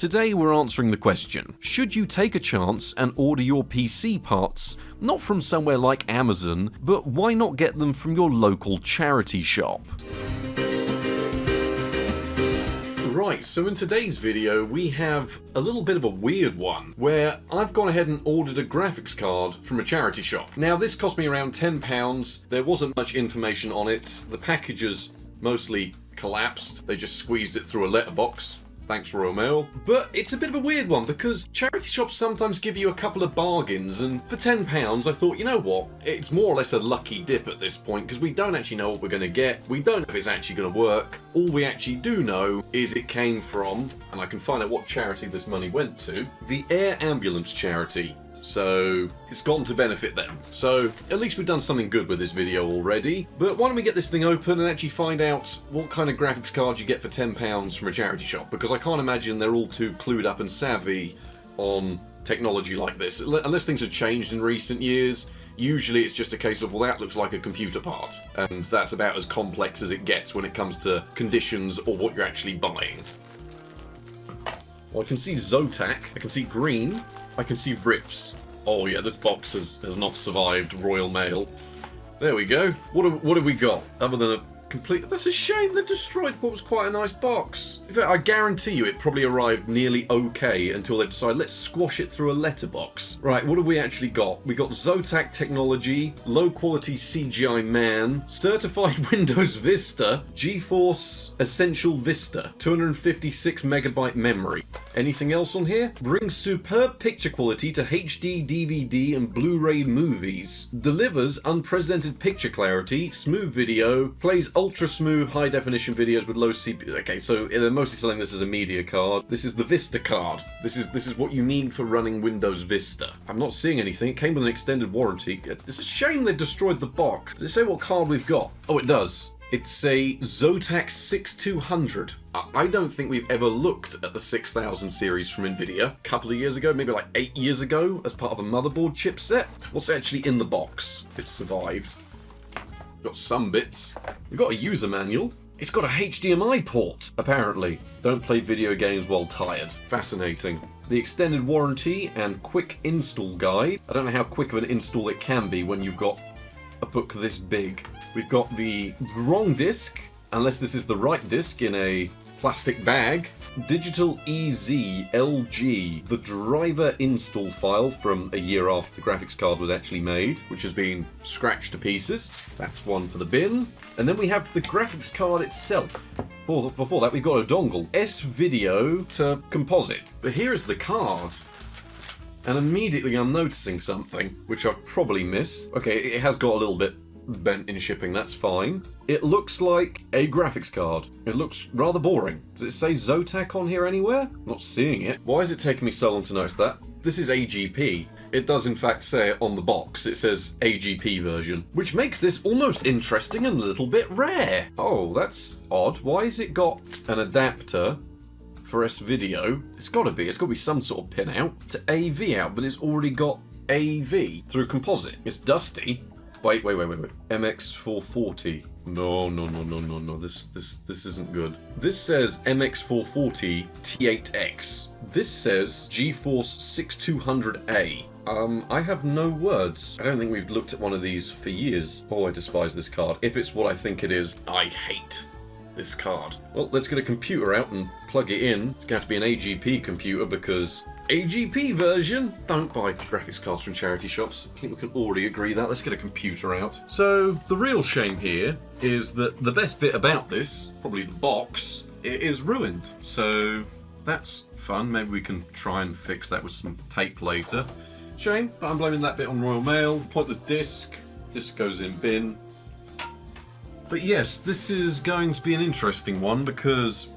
Today we're answering the question, should you take a chance and order your PC parts not from somewhere like Amazon, but why not get them from your local charity shop? Right, so in today's video we have a little bit of a weird one where I've gone ahead and ordered a graphics card from a charity shop. Now this cost me around £10, there wasn't much information on it, the packages mostly collapsed, they just squeezed it through a letterbox. Thanks, Royal Mail. But it's a bit of a weird one because charity shops sometimes give you a couple of bargains, and for £10 I thought, you know what, it's more or less a lucky dip at this point because we don't actually know what we're going to get, we don't know if it's actually going to work. All we actually do know is it came from, and I can find out what charity this money went to, the Air Ambulance charity. So it's gone to benefit them. So at least we've done something good with this video already. But why don't we get this thing open and actually find out what kind of graphics cards you get for £10 from a charity shop? Because I can't imagine they're all too clued up and savvy on technology like this. Unless things have changed in recent years, usually it's just a case of, well, that looks like a computer part. And that's about as complex as it gets when it comes to conditions or what you're actually buying. Well, I can see Zotac, I can see green, I can see rips. Oh yeah, this box has not survived Royal Mail. There we go. What have we got? Other than a complete... That's a shame they've destroyed what was quite a nice box. In fact, I guarantee you it probably arrived nearly okay until they decided, let's squash it through a letterbox. Right, what have we actually got? We got Zotac technology, low quality CGI man, certified Windows Vista, GeForce Essential Vista, 256 megabyte memory. Anything else on here? Brings superb picture quality to HD, DVD and Blu-ray movies. Delivers unprecedented picture clarity, smooth video, plays ultra smooth high definition videos with low CPU. Okay, so they're mostly selling this as a media card. This is the Vista card. This is what you need for running Windows Vista. I'm not seeing anything. It came with an extended warranty. It's a shame they've destroyed the box. Does it say what card we've got? Oh, it does. It's a Zotac 6200. I don't think we've ever looked at the 6000 series from Nvidia. A couple of years ago, maybe like 8 years ago, as part of a motherboard chipset. What's actually in the box? If it's survived. Got some bits. We've got a user manual. It's got a HDMI port, apparently. Don't play video games while tired. Fascinating. The extended warranty and quick install guide. I don't know how quick of an install it can be when you've got a book this big. We've got the wrong disc, unless this is the right disc in a plastic bag. Digital EZ LG, the driver install file from a year after the graphics card was actually made, which has been scratched to pieces. That's one for the bin. And then we have the graphics card itself. Before that, we've got a dongle. S-Video to composite. But here is the card. And immediately I'm noticing something, which I've probably missed. Okay, it has got a little bit bent in shipping, that's fine. It looks like a graphics card. It looks rather boring. Does it say Zotac on here anywhere? Not seeing it. Why is it taking me so long to notice that? This is AGP. It does in fact say it on the box. It says AGP version, which makes this almost interesting and a little bit rare. Oh, that's odd. Why has it got an adapter for S-Video? It's got to be some sort of pin out to AV out, but it's already got AV through composite. It's dusty. Wait. MX440. No. This isn't good. This says MX440 T8X. This says GeForce 6200A. I have no words. I don't think we've looked at one of these for years. Oh, I despise this card. If it's what I think it is, I hate this card. Well, let's get a computer out and plug it in. It's going to have to be an AGP computer because AGP version. Don't buy graphics cards from charity shops. I think we can already agree that. Let's get a computer out. So the real shame here is that the best bit about this, probably the box, it is ruined. So that's fun. Maybe we can try and fix that with some tape later. Shame, but I'm blaming that bit on Royal Mail. Point the disc. Disc goes in bin. But yes, this is going to be an interesting one because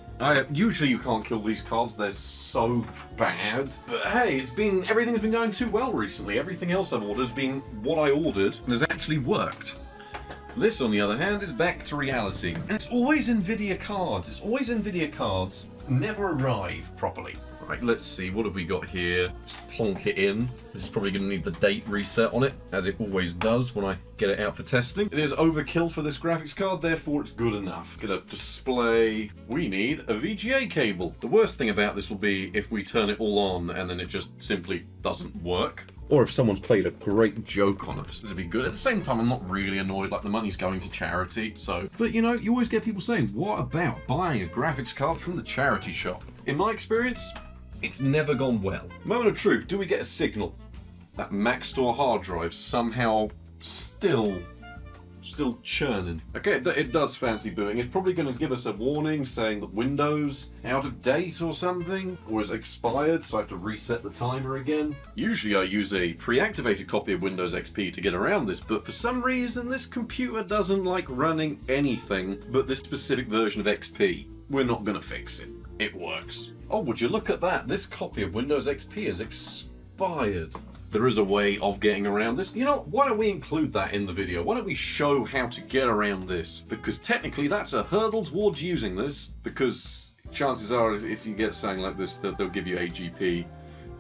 usually you can't kill these cards, they're so bad. But hey, everything's been going too well recently. Everything else I've ordered has been what I ordered and has actually worked. This, on the other hand, is back to reality. And it's always Nvidia cards. Never arrive properly. Right, let's see, what have we got here? Just plonk it in. This is probably going to need the date reset on it, as it always does when I get it out for testing. It is overkill for this graphics card, therefore it's good enough. Gonna display, we need a VGA cable. The worst thing about this will be if we turn it all on and then it just simply doesn't work. Or if someone's played a great joke on us. This would be good. At the same time, I'm not really annoyed, like the money's going to charity, so. But you know, you always get people saying, what about buying a graphics card from the charity shop? In my experience, it's never gone well. Moment of truth, do we get a signal? That Mac Store hard drive somehow still churning. Okay, it does fancy booting. It's probably going to give us a warning saying that Windows out of date or something, or is expired, so I have to reset the timer again. Usually I use a pre-activated copy of Windows XP to get around this, but for some reason this computer doesn't like running anything but this specific version of XP. We're not going to fix it. It works. Oh, would you look at that? This copy of Windows XP is expired. There is a way of getting around this. You know, why don't we include that in the video? Why don't we show how to get around this? Because technically that's a hurdle towards using this, because chances are if you get something like this, that they'll give you AGP,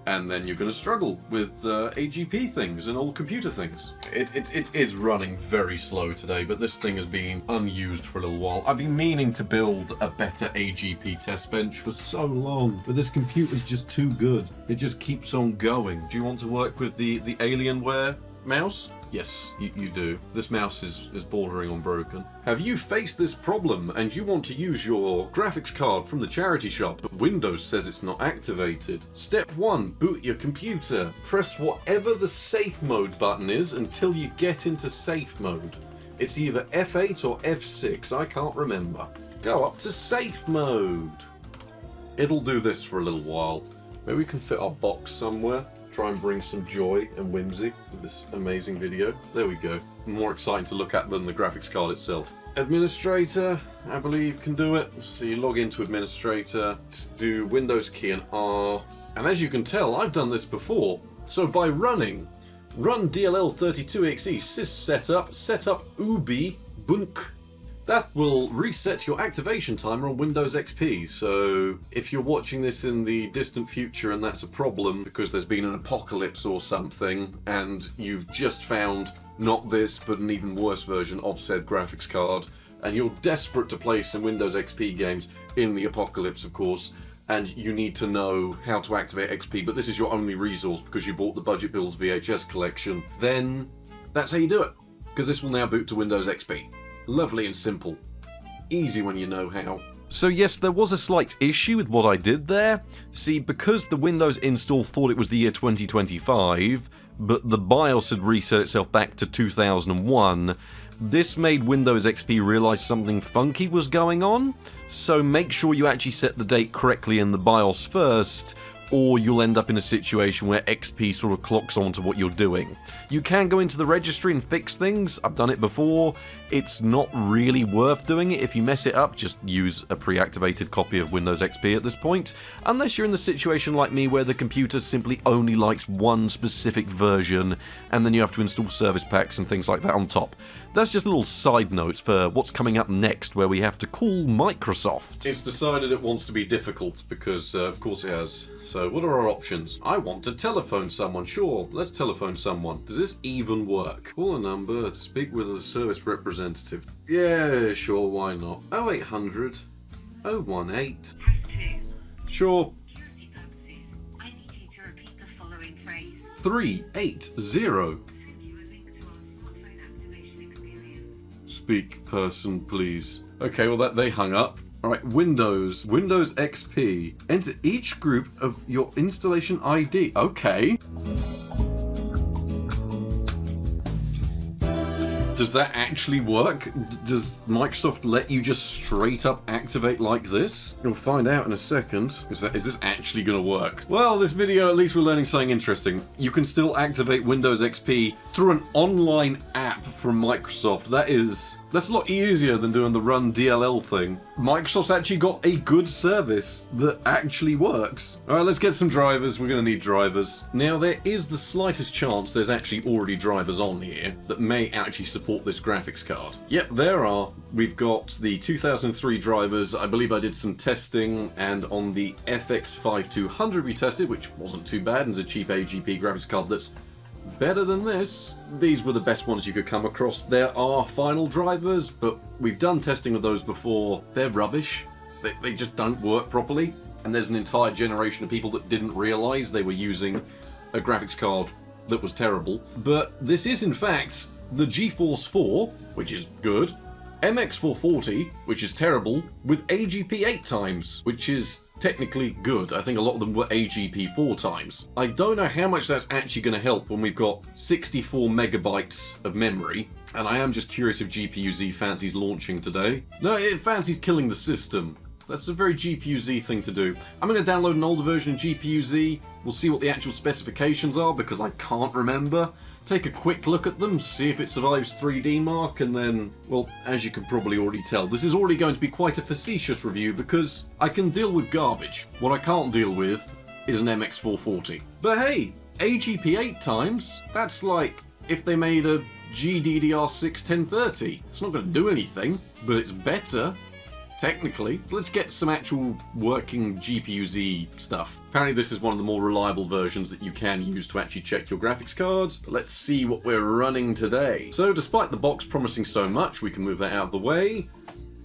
and then you're going to struggle with AGP things and old computer things. It is running very slow today, but this thing has been unused for a little while. I've been meaning to build a better AGP test bench for so long, but this computer's just too good. It just keeps on going. Do you want to work with the Alienware mouse? Yes, you do. This mouse is bordering on broken. Have you faced this problem and you want to use your graphics card from the charity shop, but Windows says it's not activated? Step 1, boot your computer. Press whatever the safe mode button is until you get into safe mode. It's either F8 or F6, I can't remember. Go up to safe mode. It'll do this for a little while. Maybe we can fit our box somewhere. Try and bring some joy and whimsy with this amazing video. There we go. More exciting to look at than the graphics card itself. Administrator, I believe, can do it. So you log into Administrator, do Windows key and R. And as you can tell, I've done this before. So by run DLL32exe sys setup ubi bunk. That will reset your activation timer on Windows XP, so if you're watching this in the distant future and that's a problem because there's been an apocalypse or something and you've just found not this but an even worse version of said graphics card and you're desperate to play some Windows XP games in the apocalypse, of course, and you need to know how to activate XP, but this is your only resource because you bought the Budget Bills VHS collection, then that's how you do it, because this will now boot to Windows XP. Lovely and simple. Easy when you know how. So yes, there was a slight issue with what I did there. See, because the Windows install thought it was the year 2025, but the BIOS had reset itself back to 2001, this made Windows XP realize something funky was going on. So make sure you actually set the date correctly in the BIOS first, or you'll end up in a situation where XP sort of clocks on to what you're doing. You can go into the registry and fix things. I've done it before. It's not really worth doing it. If you mess it up, just use a pre-activated copy of Windows XP at this point, unless you're in the situation like me where the computer simply only likes one specific version, and then you have to install service packs and things like that on top. That's just a little side note for what's coming up next, where we have to call Microsoft. It's decided it wants to be difficult, because of course it has. So what are our options? I want to telephone someone. Sure, let's telephone someone. Does this even work? Call a number to speak with a service representative. Yeah, sure, why not? 0800 018. Sure. 380. Speak person, please. Okay, well they hung up. Alright, Windows XP. Enter each group of your installation ID. Okay. Does that actually work? Does Microsoft let you just straight up activate like this? We'll find out in a second. Is this actually going to work? Well, this video, at least we're learning something interesting. You can still activate Windows XP through an online app. app from Microsoft. That's a lot easier than doing the run DLL thing. Microsoft's actually got a good service that actually works. Alright, let's get some drivers. We're going to need drivers. Now, there is the slightest chance there's actually already drivers on here that may actually support this graphics card. Yep, there are. We've got the 2003 drivers. I believe I did some testing, and on the FX5200 we tested, which wasn't too bad, and it's a cheap AGP graphics card that's better than this. These were the best ones you could come across. There are final drivers, but we've done testing of those before. They're rubbish. They just don't work properly. And there's an entire generation of people that didn't realise they were using a graphics card that was terrible. But this is in fact the GeForce 4, which is good, MX440, which is terrible, with AGP 8 times, which is technically good. I think a lot of them were AGP 4 times. I don't know how much that's actually going to help when we've got 64 megabytes of memory, and I am just curious if GPU-Z fancies launching today. No, it fancies killing the system. That's a very GPU-Z thing to do. I'm going to download an older version of GPU-Z. We'll see what the actual specifications are, because I can't remember. Take a quick look at them, see if it survives 3D Mark, and then, well, as you can probably already tell, this is already going to be quite a facetious review, because I can deal with garbage. What I can't deal with is an MX440. But hey, AGP 8 times, that's like if they made a GDDR6 1030. It's not going to do anything, but it's better. Technically. Let's get some actual working GPU-Z stuff. Apparently this is one of the more reliable versions that you can use to actually check your graphics card. Let's see what we're running today. So despite the box promising so much, we can move that out of the way.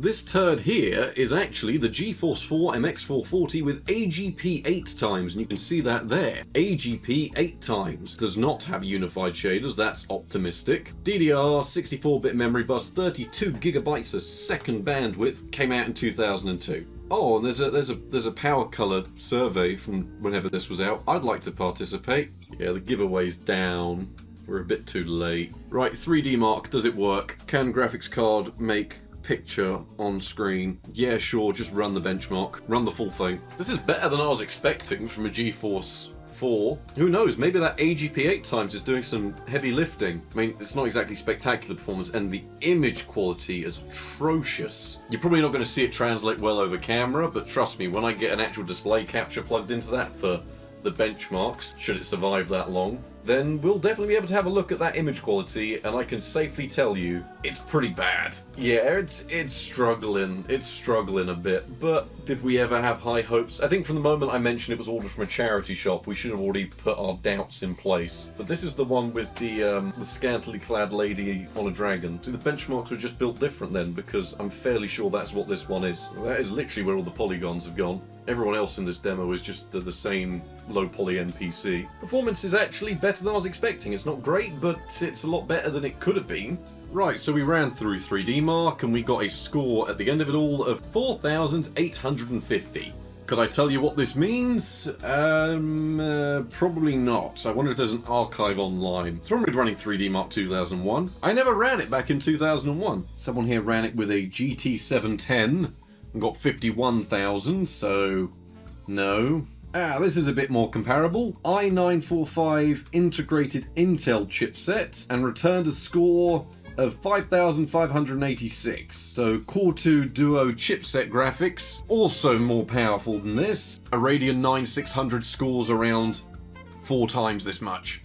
This turd here is actually the GeForce 4 MX440 with AGP 8 times, and you can see that there. AGP 8 times. Does not have unified shaders, that's optimistic. DDR, 64-bit memory bus, 32 gigabytes a second bandwidth, came out in 2002. Oh, and there's a power color survey from whenever this was out. I'd like to participate. Yeah, the giveaway's down. We're a bit too late. Right, 3D Mark, does it work? Can graphics card make picture on screen? Yeah, sure, just run the benchmark. Run the full thing. This is better than I was expecting from a GeForce 4. Who knows, maybe that AGP 8 times is doing some heavy lifting. I mean, it's not exactly spectacular performance, and the image quality is atrocious. You're probably not going to see it translate well over camera, but trust me, when I get an actual display capture plugged into that for the benchmarks, should it survive that long, then we'll definitely be able to have a look at that image quality, and I can safely tell you it's pretty bad. Yeah, it's struggling a bit, but did we ever have high hopes? I think from the moment I mentioned it was ordered from a charity shop, we should have already put our doubts in place. But this is the one with the scantily clad lady on a dragon. See, the benchmarks were just built different then, because I'm fairly sure that's what this one is. That is literally where all the polygons have gone. Everyone else in this demo is just the same low poly NPC. Performance is actually better than I was expecting. It's not great, but it's a lot better than it could have been. Right, so we ran through 3D Mark and we got a score at the end of it all of 4,850. Could I tell you what this means? Probably not. I wonder if there's an archive online. Someone was running 3D Mark 2001. I never ran it back in 2001. Someone here ran it with a GT710 and got 51,000, so no. This is a bit more comparable. i945 integrated Intel chipset and returned a score of 5,586. So Core 2 Duo chipset graphics, also more powerful than this. A Radeon 9600 scores around 4 times this much.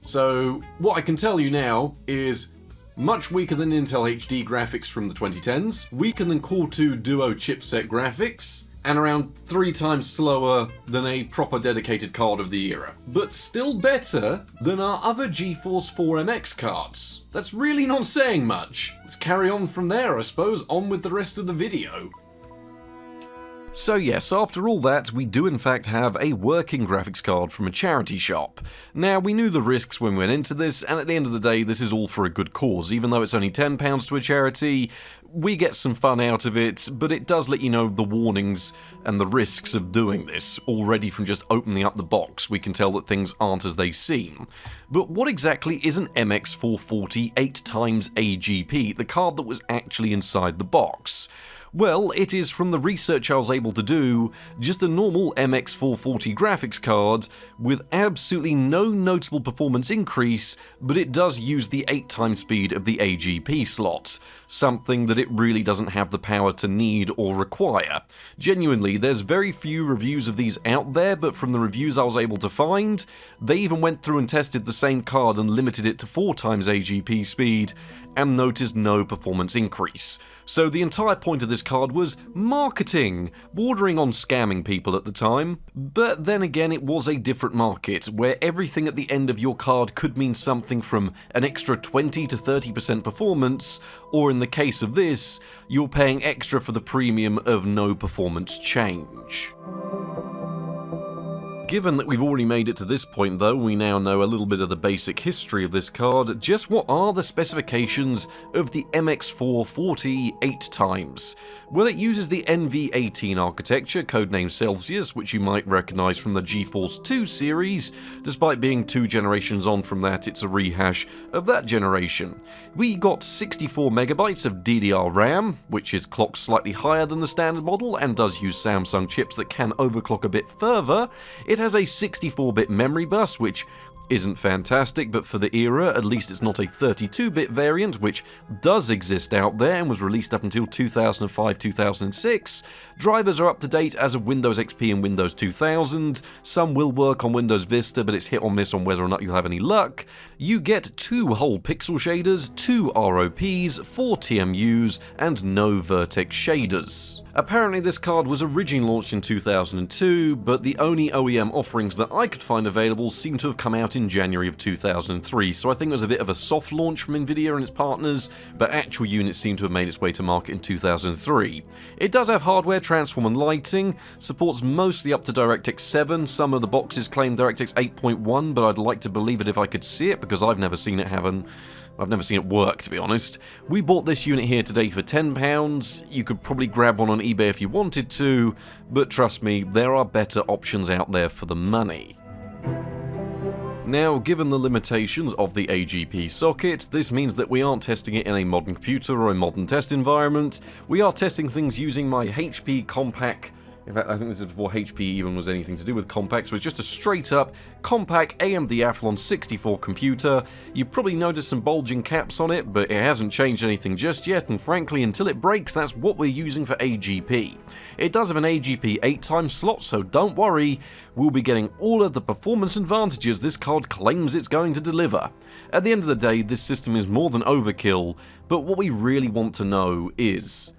So what I can tell you now is much weaker than Intel HD graphics from the 2010s, weaker than Core 2 Duo chipset graphics, and around 3 times slower than a proper dedicated card of the era. But still better than our other GeForce 4 MX cards. That's really not saying much. Let's carry on from there, I suppose, on with the rest of the video. So yes, after all that, we do in fact have a working graphics card from a charity shop. Now, we knew the risks when we went into this, and at the end of the day, this is all for a good cause. Even though it's only £10 to a charity, we get some fun out of it, but it does let you know the warnings and the risks of doing this. Already from just opening up the box, we can tell that things aren't as they seem. But what exactly is an MX440 8 times AGP, the card that was actually inside the box? Well, it is, from the research I was able to do, just a normal MX440 graphics card with absolutely no notable performance increase, but it does use the 8x speed of the AGP slots, something that it really doesn't have the power to need or require. Genuinely, there's very few reviews of these out there, but from the reviews I was able to find, they even went through and tested the same card and limited it to 4x AGP speed, and noticed no performance increase. So the entire point of this card was marketing, bordering on scamming people at the time. But then again, it was a different market, where everything at the end of your card could mean something from an extra 20 to 30% performance, or in the case of this, you're paying extra for the premium of no performance change. Given that we've already made it to this point though, we now know a little bit of the basic history of this card. Just what are the specifications of the MX440 8x? Well, it uses the NV18 architecture, codenamed Celsius, which you might recognise from the GeForce 2 series. Despite being 2 generations on from that, it's a rehash of that generation. We got 64MB of DDR RAM, which is clocked slightly higher than the standard model and does use Samsung chips that can overclock a bit further. It has a 64-bit memory bus, which isn't fantastic, but for the era, at least it's not a 32-bit variant, which does exist out there and was released up until 2005-2006. Drivers are up to date as of Windows XP and Windows 2000. Some will work on Windows Vista, but it's hit or miss on whether or not you'll have any luck. You get 2 whole pixel shaders, 2 ROPs, 4 TMUs, and no vertex shaders. Apparently this card was originally launched in 2002, but the only OEM offerings that I could find available seem to have come out in January of 2003, so I think it was a bit of a soft launch from Nvidia and its partners, but actual units seem to have made its way to market in 2003. It does have hardware transform and lighting, supports mostly up to DirectX 7, some of the boxes claim DirectX 8.1, but I'd like to believe it if I could see it, because I've never seen it work, to be honest. We bought this unit here today for £10. You could probably grab one on eBay if you wanted to, but trust me, there are better options out there for the money. Now, given the limitations of the AGP socket, this means that we aren't testing it in a modern computer or a modern test environment. We are testing things using my HP Compaq. In fact, I think this is before HP even was anything to do with Compaq, so it's just a straight-up Compaq AMD Athlon 64 computer. You've probably noticed some bulging caps on it, but it hasn't changed anything just yet, and frankly, until it breaks, that's what we're using for AGP. It does have an AGP 8x slot, so don't worry, we'll be getting all of the performance advantages this card claims it's going to deliver. At the end of the day, this system is more than overkill, but what we really want to know is...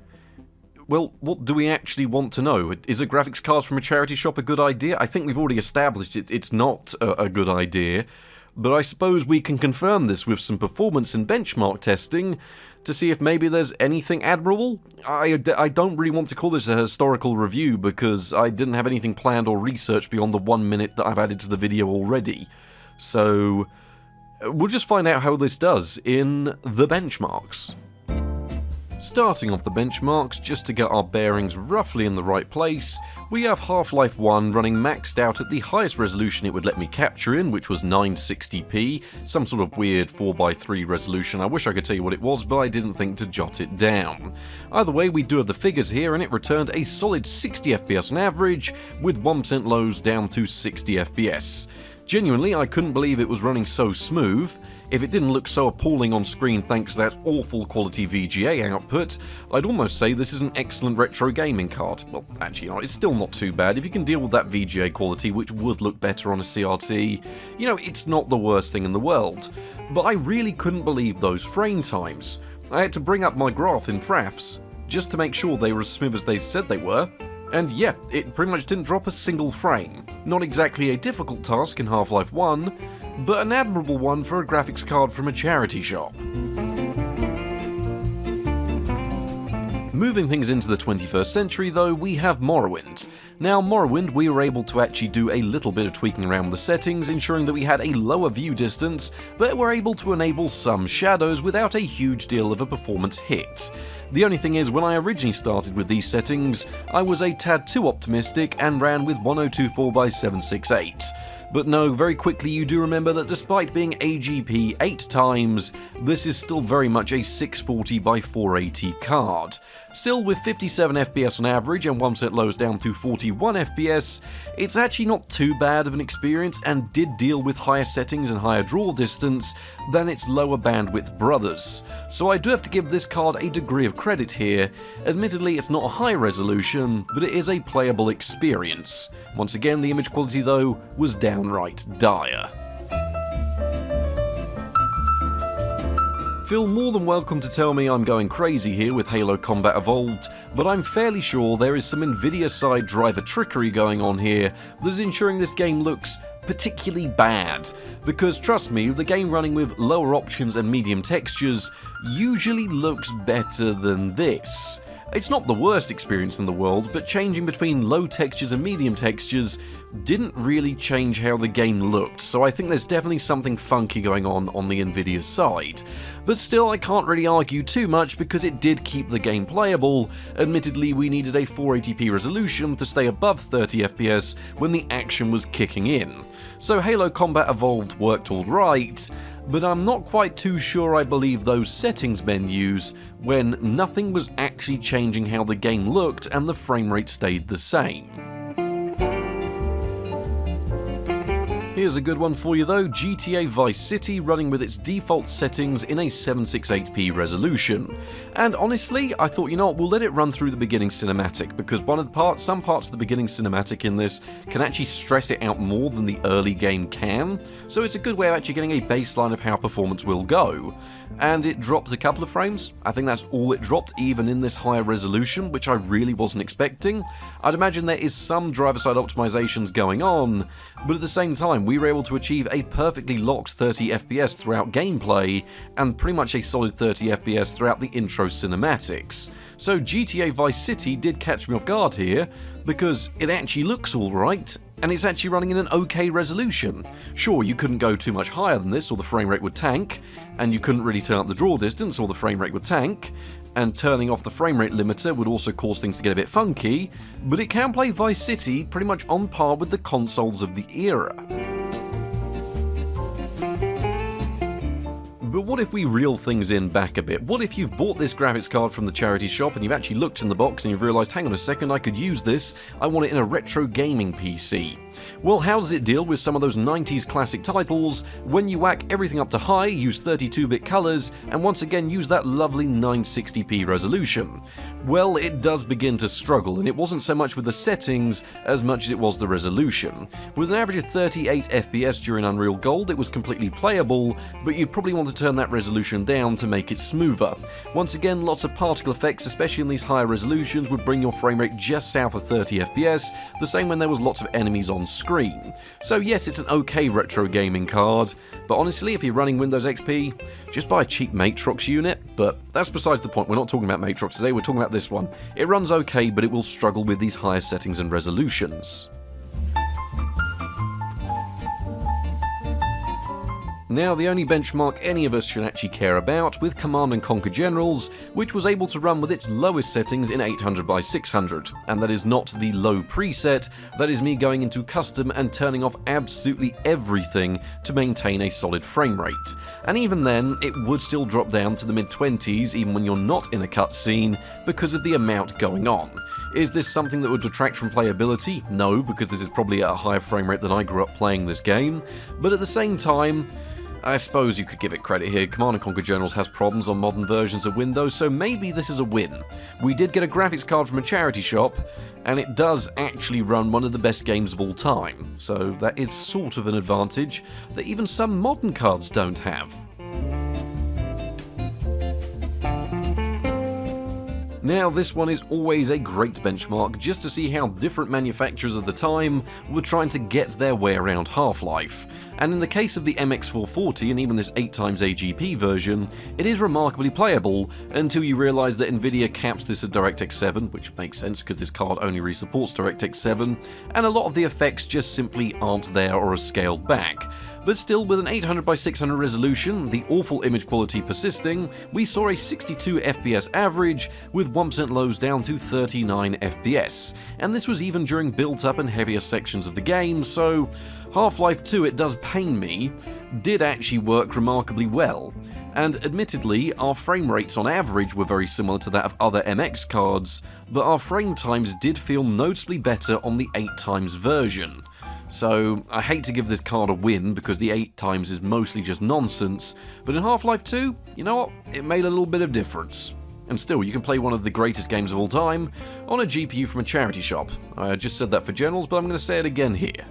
well, what do we actually want to know? Is a graphics card from a charity shop a good idea? I think we've already established it's not a good idea, but I suppose we can confirm this with some performance and benchmark testing to see if maybe there's anything admirable. I don't really want to call this a historical review because I didn't have anything planned or researched beyond the 1 minute that I've added to the video already. So, we'll just find out how this does in the benchmarks. Starting off the benchmarks, just to get our bearings roughly in the right place, we have Half-Life 1 running maxed out at the highest resolution it would let me capture in, which was 960p, some sort of weird 4x3 resolution. I wish I could tell you what it was, but I didn't think to jot it down. Either way, we do have the figures here, and it returned a solid 60 FPS on average, with 1% lows down to 60 FPS. Genuinely, I couldn't believe it was running so smooth. If it didn't look so appalling on screen thanks to that awful quality VGA output, I'd almost say this is an excellent retro gaming card. Well, actually, you know, it's still not too bad. If you can deal with that VGA quality, which would look better on a CRT, you know, it's not the worst thing in the world. But I really couldn't believe those frame times. I had to bring up my graph in fraps, just to make sure they were as smooth as they said they were. And yeah, it pretty much didn't drop a single frame. Not exactly a difficult task in Half-Life 1, but an admirable one for a graphics card from a charity shop. Moving things into the 21st century though, we have Morrowind. Now Morrowind, we were able to actually do a little bit of tweaking around with the settings, ensuring that we had a lower view distance, but were able to enable some shadows without a huge deal of a performance hit. The only thing is, when I originally started with these settings, I was a tad too optimistic and ran with 1024x768. But no, very quickly you do remember that despite being AGP 8 times, this is still very much a 640 by 480 card. Still, with 57 FPS on average and 1% lows down to 41 FPS, it's actually not too bad of an experience and did deal with higher settings and higher draw distance than its lower bandwidth brothers. So I do have to give this card a degree of credit here. Admittedly, it's not a high resolution, but it is a playable experience. Once again, the image quality though was downright dire. Feel more than welcome to tell me I'm going crazy here with Halo Combat Evolved, but I'm fairly sure there is some Nvidia side driver trickery going on here that is ensuring this game looks particularly bad, because trust me, the game running with lower options and medium textures usually looks better than this. It's not the worst experience in the world, but changing between low textures and medium textures didn't really change how the game looked, so I think there's definitely something funky going on the Nvidia side. But still, I can't really argue too much because it did keep the game playable. Admittedly, we needed a 480p resolution to stay above 30 FPS when the action was kicking in. So Halo Combat Evolved worked alright, but I'm not quite too sure I believe those settings menus when nothing was actually changing how the game looked and the frame rate stayed the same. Here's a good one for you though, GTA Vice City running with its default settings in a 768p resolution. And honestly, I thought, you know what, we'll let it run through the beginning cinematic, because some parts of the beginning cinematic in this can actually stress it out more than the early game can, so it's a good way of actually getting a baseline of how performance will go. And it dropped a couple of frames. I think that's all it dropped, even in this higher resolution, which I really wasn't expecting. I'd imagine there is some driver-side optimizations going on, but at the same time, we were able to achieve a perfectly locked 30 FPS throughout gameplay, and pretty much a solid 30 FPS throughout the intro cinematics. So GTA Vice City did catch me off guard here, because it actually looks alright, and it's actually running in an okay resolution. Sure, you couldn't go too much higher than this or the frame rate would tank, and you couldn't really turn up the draw distance or the frame rate would tank, and turning off the frame rate limiter would also cause things to get a bit funky, but it can play Vice City pretty much on par with the consoles of the era. But what if we reel things in back a bit? What if you've bought this graphics card from the charity shop and you've actually looked in the box and you've realised, hang on a second, I could use this, I want it in a retro gaming PC. Well, how does it deal with some of those 90s classic titles when you whack everything up to high, use 32-bit colours, and once again use that lovely 960p resolution? Well, it does begin to struggle, and it wasn't so much with the settings as much as it was the resolution. With an average of 38 FPS during Unreal Gold, it was completely playable, but you'd probably want to turn that resolution down to make it smoother. Once again, lots of particle effects, especially in these higher resolutions, would bring your frame rate just south of 30 FPS, the same when there was lots of enemies on screen. So yes, it's an okay retro gaming card, but honestly, if you're running Windows XP, just buy a cheap Matrox unit, but that's besides the point. We're not talking about Matrox today, we're talking about this one. It runs okay, but it will struggle with these higher settings and resolutions. Now, the only benchmark any of us should actually care about with Command & Conquer Generals, which was able to run with its lowest settings in 800 by 600, and that is not the low preset, that is me going into custom and turning off absolutely everything to maintain a solid frame rate. And even then, it would still drop down to the mid-20s even when you're not in a cutscene because of the amount going on. Is this something that would detract from playability? No, because this is probably at a higher frame rate than I grew up playing this game, but at the same time, I suppose you could give it credit here. Command & Conquer Generals has problems on modern versions of Windows, so maybe this is a win. We did get a graphics card from a charity shop, and it does actually run one of the best games of all time, so that is sort of an advantage that even some modern cards don't have. Now, this one is always a great benchmark just to see how different manufacturers of the time were trying to get their way around Half-Life. And in the case of the MX440 and even this 8x AGP version, it is remarkably playable until you realise that Nvidia caps this at DirectX 7, which makes sense because this card only really supports DirectX 7, and a lot of the effects just simply aren't there or are scaled back. But still, with an 800 by 600 resolution, the awful image quality persisting, we saw a 62 FPS average with 1% lows down to 39 FPS. And this was even during built-up and heavier sections of the game, so Half-Life 2, it does pain me, did actually work remarkably well. And admittedly, our frame rates on average were very similar to that of other MX cards, but our frame times did feel noticeably better on the 8x version. So, I hate to give this card a win because the 8x is mostly just nonsense, but in Half-Life 2, you know what, it made a little bit of difference. And still, you can play one of the greatest games of all time on a GPU from a charity shop. I just said that for generals, but I'm going to say it again here.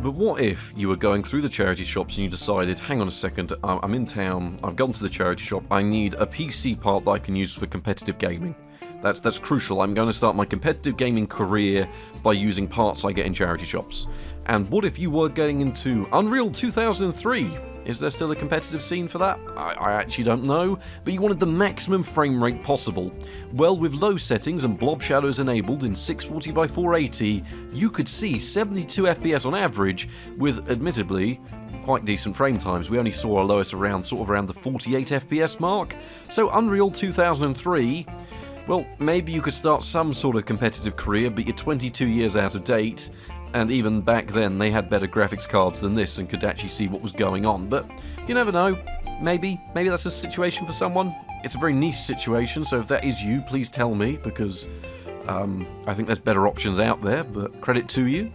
But what if you were going through the charity shops and you decided, hang on a second, I'm in town, I've gone to the charity shop, I need a PC part that I can use for competitive gaming. That's crucial. I'm going to start my competitive gaming career by using parts I get in charity shops. And what if you were getting into Unreal 2003? Is there still a competitive scene for that? I actually don't know, but you wanted the maximum frame rate possible. Well, with low settings and blob shadows enabled in 640x480, you could see 72 FPS on average with, admittedly, quite decent frame times. We only saw our lowest around the 48 FPS mark. So Unreal 2003... well, maybe you could start some sort of competitive career, but you're 22 years out of date, and even back then they had better graphics cards than this and could actually see what was going on. But you never know. Maybe that's a situation for someone. It's a very niche situation, so if that is you, please tell me, because I think there's better options out there, but credit to you.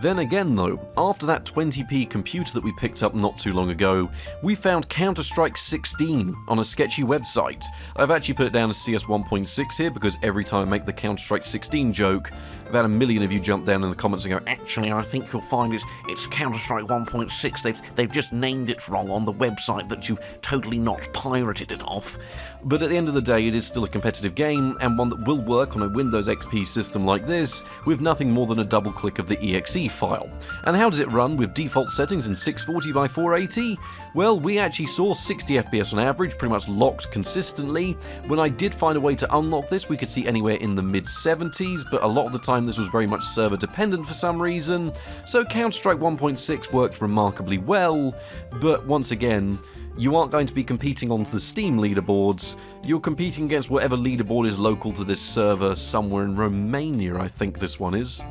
Then again though, after that 20p computer that we picked up not too long ago, we found Counter-Strike 16 on a sketchy website. I've actually put it down as CS 1.6 here because every time I make the Counter-Strike 16 joke, about 1 million of you jump down in the comments and go, actually I think you'll find it's Counter-Strike 1.6, they've just named it wrong on the website that you've totally not pirated it off. But at the end of the day, it is still a competitive game, and one that will work on a Windows XP system like this, with nothing more than a double click of the exe file. And how does it run with default settings in 640x480? Well, we actually saw 60 FPS on average, pretty much locked consistently. When I did find a way to unlock this, we could see anywhere in the mid-70s, but a lot of the time this was very much server dependent for some reason. So Counter-Strike 1.6 worked remarkably well, but once again, you aren't going to be competing on the Steam leaderboards, you're competing against whatever leaderboard is local to this server somewhere in Romania, I think this one is.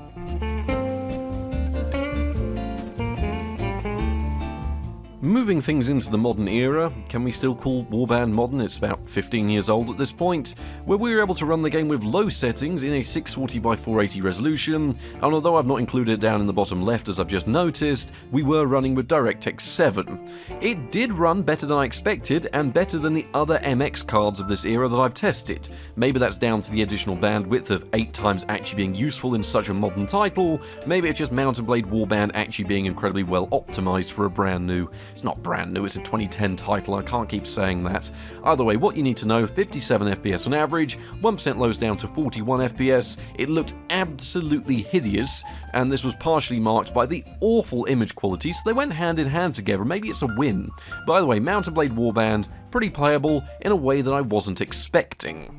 Moving things into the modern era, can we still call Warband modern? It's about 15 years old at this point, where we were able to run the game with low settings in a 640x480 resolution, and although I've not included it down in the bottom left as I've just noticed, we were running with DirectX 7. It did run better than I expected, and better than the other MX cards of this era that I've tested. Maybe that's down to the additional bandwidth of 8x actually being useful in such a modern title, maybe it's just Mount & Blade Warband actually being incredibly well optimized for a brand new... It's not brand new, it's a 2010 title, I can't keep saying that. Either way, what you need to know, 57 FPS on average, 1% lows down to 41 FPS, it looked absolutely hideous, and this was partially marked by the awful image quality, so they went hand in hand together, maybe it's a win. By the way, Mount & Blade Warband, pretty playable in a way that I wasn't expecting.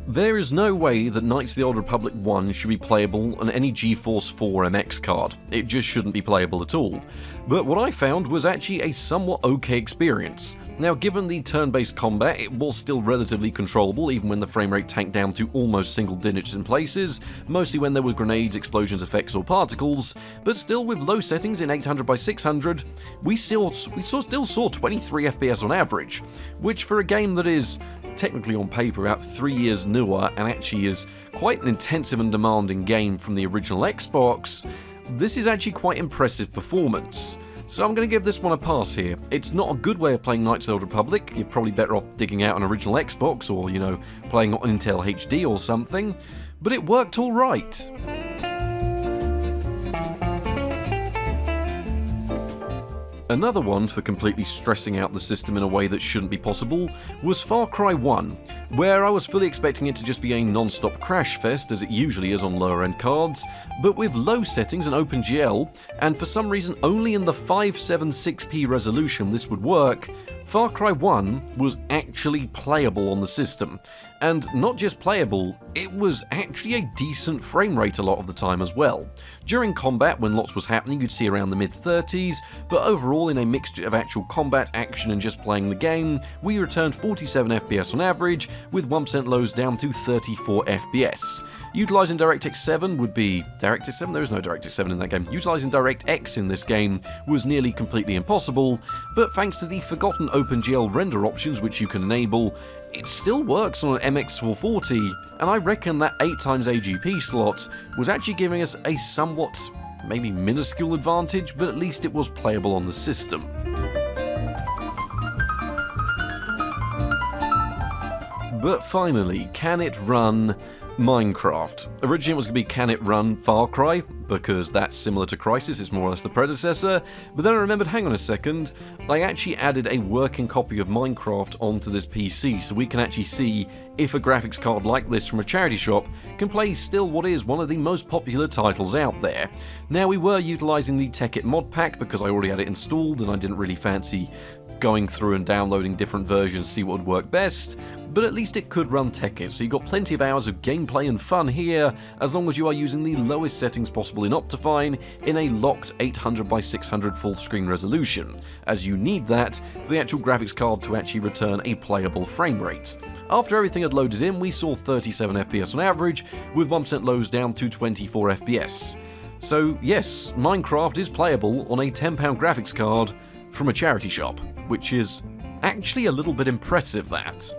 There is no way that Knights of the Old Republic 1 should be playable on any GeForce 4 MX card. It just shouldn't be playable at all. But what I found was actually a somewhat okay experience. Now, given the turn-based combat, it was still relatively controllable even when the frame rate tanked down to almost single digits in places, mostly when there were grenades, explosions, effects or particles, but still with low settings in 800x600, we still saw 23 FPS on average, which for a game that is technically on paper about 3 years newer and actually is quite an intensive and demanding game from the original Xbox, this is actually quite impressive performance. So I'm going to give this one a pass here. It's not a good way of playing Knights of the Old Republic, you're probably better off digging out an original Xbox or, playing on Intel HD or something, but it worked alright. Another one for completely stressing out the system in a way that shouldn't be possible was Far Cry 1, where I was fully expecting it to just be a non-stop crash fest as it usually is on lower end cards, but with low settings and OpenGL, and for some reason only in the 576p resolution this would work, Far Cry 1 was actually playable on the system. And not just playable, it was actually a decent frame rate a lot of the time as well. During combat, when lots was happening, you'd see around the mid-30s, but overall in a mixture of actual combat, action and just playing the game, we returned 47 FPS on average, with 1% lows down to 34 FPS. Utilising DirectX 7 would be... DirectX 7? There is no DirectX 7 in that game. Utilising DirectX in this game was nearly completely impossible, but thanks to the forgotten OpenGL render options which you can enable, it still works on an MX440, and I reckon that 8x AGP slot was actually giving us a somewhat, maybe minuscule advantage, but at least it was playable on the system. But finally, can it run Minecraft? Originally it was going to be can it run Far Cry, because that's similar to Crysis, it's more or less the predecessor, but then I remembered, hang on a second, I actually added a working copy of Minecraft onto this PC, so we can actually see if a graphics card like this from a charity shop can play still what is one of the most popular titles out there. Now, we were utilising the Tekkit mod pack because I already had it installed and I didn't really fancy going through and downloading different versions to see what would work best, but at least it could run Tekkit, so you got plenty of hours of gameplay and fun here, as long as you are using the lowest settings possible in Optifine in a locked 800x600 full screen resolution, as you need that for the actual graphics card to actually return a playable frame rate. After everything had loaded in, we saw 37 FPS on average, with 1% lows down to 24 FPS. So yes, Minecraft is playable on a £10 graphics card from a charity shop, which is actually a little bit impressive, that.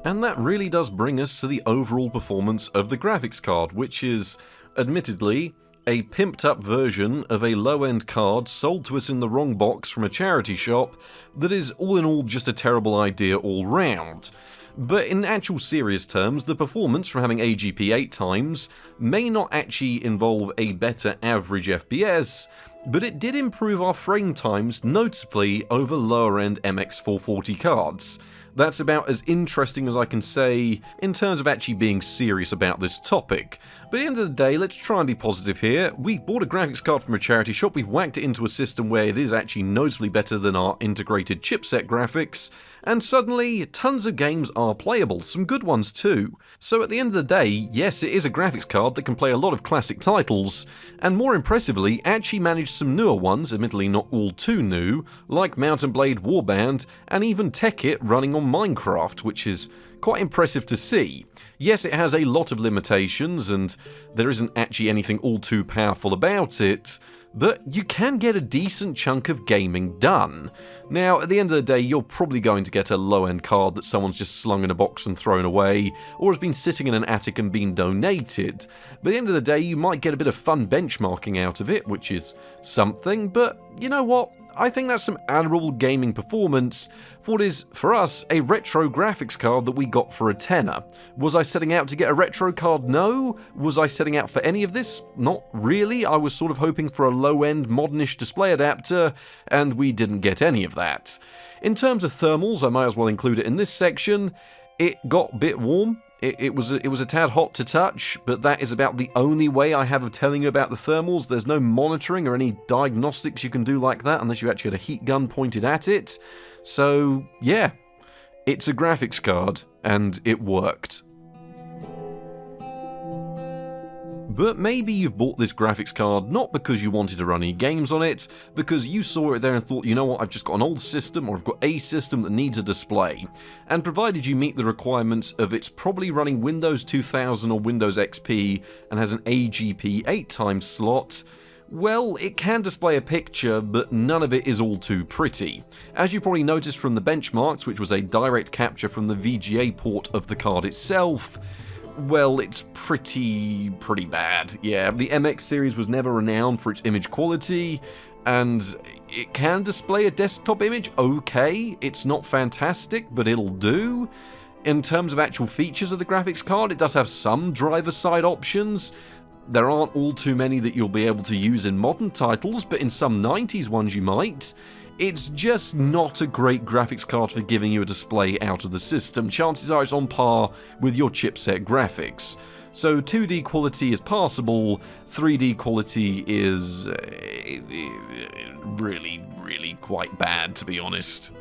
And that really does bring us to the overall performance of the graphics card, which is, admittedly, a pimped up version of a low-end card sold to us in the wrong box from a charity shop that is all in all just a terrible idea all round. But in actual serious terms, the performance from having AGP 8x may not actually involve a better average FPS, but it did improve our frame times noticeably over lower-end MX440 cards. That's about as interesting as I can say in terms of actually being serious about this topic. But at the end of the day, let's try and be positive here. We've bought a graphics card from a charity shop, we've whacked it into a system where it is actually noticeably better than our integrated chipset graphics, and suddenly, tons of games are playable, some good ones too. So at the end of the day, yes, it is a graphics card that can play a lot of classic titles, and more impressively, actually managed some newer ones, admittedly not all too new, like Mount & Blade Warband, and even Tekkit running on Minecraft, which is quite impressive to see. Yes, it has a lot of limitations, and there isn't actually anything all too powerful about it, but you can get a decent chunk of gaming done. Now, at the end of the day, you're probably going to get a low-end card that someone's just slung in a box and thrown away, or has been sitting in an attic and been donated. But at the end of the day, you might get a bit of fun benchmarking out of it, which is something, but you know what? I think that's some admirable gaming performance for what is, for us, a retro graphics card that we got for a tenner. Was I setting out to get a retro card? No. Was I setting out for any of this? Not really. I was sort of hoping for a low-end, modernish display adapter, and we didn't get any of that. In terms of thermals, I might as well include it in this section. It got a bit warm. It was a tad hot to touch, but that is about the only way I have of telling you about the thermals. There's no monitoring or any diagnostics you can do like that unless you actually had a heat gun pointed at it. So, yeah, it's a graphics card, and it worked. But maybe you've bought this graphics card not because you wanted to run any games on it, because you saw it there and thought, you know what, I've just got an old system, or I've got a system that needs a display. And provided you meet the requirements of it's probably running Windows 2000 or Windows XP and has an AGP 8x slot, well, it can display a picture, but none of it is all too pretty. As you probably noticed from the benchmarks, which was a direct capture from the VGA port of the card itself, well, it's pretty bad. Yeah, the MX series was never renowned for its image quality, and it can display a desktop image okay. It's not fantastic, but it'll do. In terms of actual features of the graphics card, it does have some driver-side options. There aren't all too many that you'll be able to use in modern titles, but in some 90s ones you might. It's just not a great graphics card for giving you a display out of the system. Chances are it's on par with your chipset graphics. So 2D quality is passable, 3D quality is really quite bad, to be honest.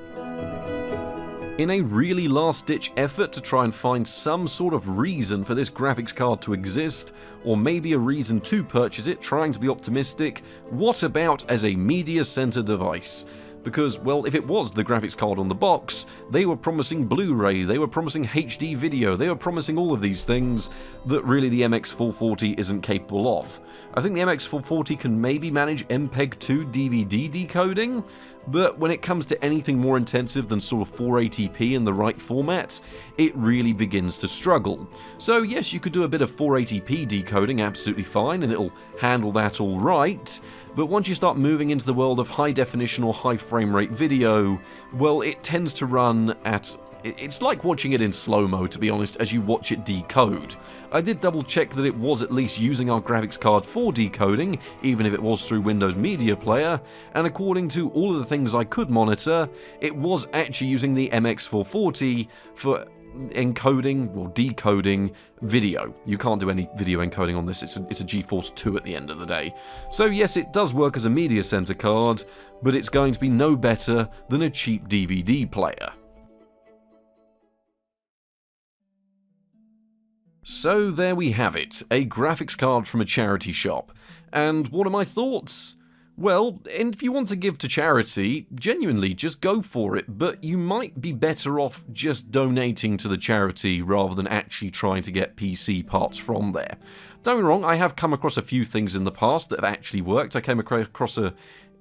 In a really last-ditch effort to try and find some sort of reason for this graphics card to exist, or maybe a reason to purchase it, trying to be optimistic, what about as a media center device? Because, well, if it was the graphics card on the box, they were promising Blu-ray, they were promising HD video, they were promising all of these things that really the MX440 isn't capable of. I think the MX440 can maybe manage MPEG-2 DVD decoding, but when it comes to anything more intensive than sort of 480p in the right format, it really begins to struggle. So yes, you could do a bit of 480p decoding absolutely fine, and it'll handle that all right, but once you start moving into the world of high definition or high frame rate video, well, it tends to run at... It's like watching it in slow-mo, to be honest, as you watch it decode. I did double check that it was at least using our graphics card for decoding, even if it was through Windows Media Player, and according to all of the things I could monitor, it was actually using the MX440 for encoding or decoding video. You can't do any video encoding on this, it's a GeForce 2 at the end of the day. So yes, it does work as a media center card, but it's going to be no better than a cheap DVD player. So there we have it, a graphics card from a charity shop. And what are my thoughts? Well, and if you want to give to charity, genuinely, just go for it, but you might be better off just donating to the charity rather than actually trying to get PC parts from there. Don't get me wrong, I have come across a few things in the past that have actually worked. I came across a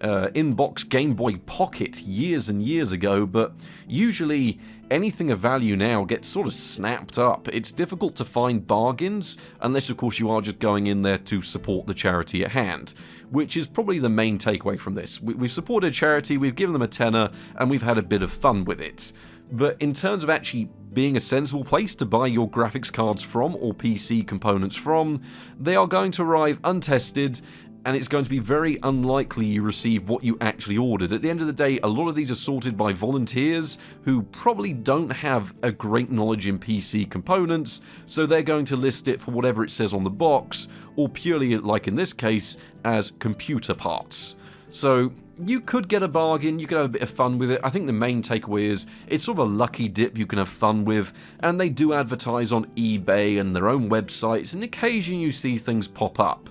inbox Game Boy Pocket years and years ago, but usually anything of value now gets sort of snapped up. It's difficult to find bargains, unless of course you are just going in there to support the charity at hand, which is probably the main takeaway from this. We've supported a charity, we've given them a tenner, and we've had a bit of fun with it. But in terms of actually being a sensible place to buy your graphics cards from, or PC components from, they are going to arrive untested, and it's going to be very unlikely you receive what you actually ordered. At the end of the day, a lot of these are sorted by volunteers who probably don't have a great knowledge in PC components, so they're going to list it for whatever it says on the box, or purely, like in this case, as computer parts. So you could get a bargain, you could have a bit of fun with it. I think the main takeaway is it's sort of a lucky dip you can have fun with, and they do advertise on eBay and their own websites, and occasionally you see things pop up.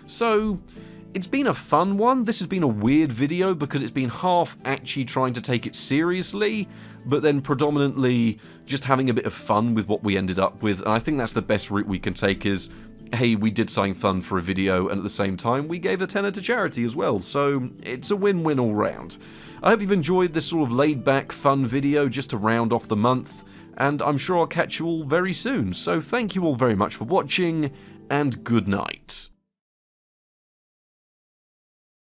So it's been a fun one. This has been a weird video because it's been half actually trying to take it seriously, but then predominantly just having a bit of fun with what we ended up with. And I think that's the best route we can take is, hey, we did something fun for a video, and at the same time we gave a tenner to charity as well, so it's a win-win all round. I hope you've enjoyed this sort of laid-back fun video just to round off the month, and I'm sure I'll catch you all very soon. So thank you all very much for watching, and good night.